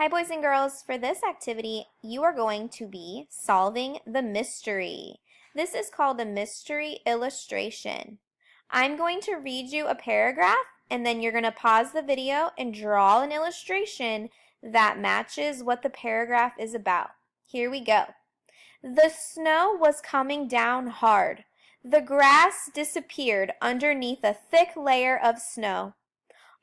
Hi, boys and girls. For this activity, you are going to be solving the mystery. This is called a mystery illustration. I'm going to read you a paragraph, and then you're going to pause the video and draw an illustration that matches what the paragraph is about. Here we go. The snow was coming down hard. The grass disappeared underneath a thick layer of snow.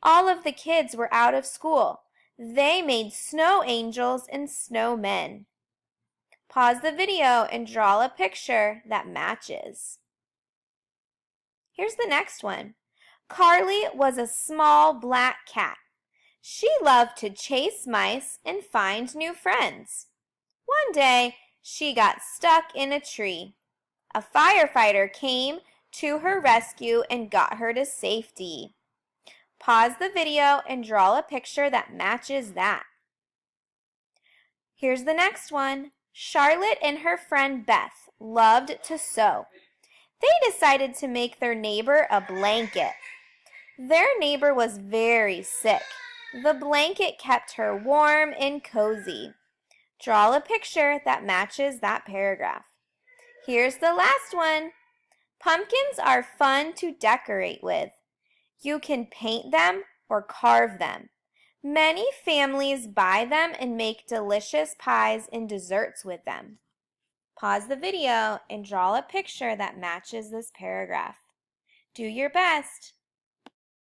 All of the kids were out of school. They made snow angels and snowmen. Pause the video and draw a picture that matches. Here's the next one. Carly was a small black cat. She loved to chase mice and find new friends. One day, she got stuck in a tree. A firefighter came to her rescue and got her to safety. Pause the video and draw a picture that matches that. Here's the next one. Charlotte and her friend Beth loved to sew. They decided to make their neighbor a blanket. Their neighbor was very sick. The blanket kept her warm and cozy. Draw a picture that matches that paragraph. Here's the last one. Pumpkins are fun to decorate with. You can paint them or carve them. Many families buy them and make delicious pies and desserts with them. Pause the video and draw a picture that matches this paragraph. Do your best.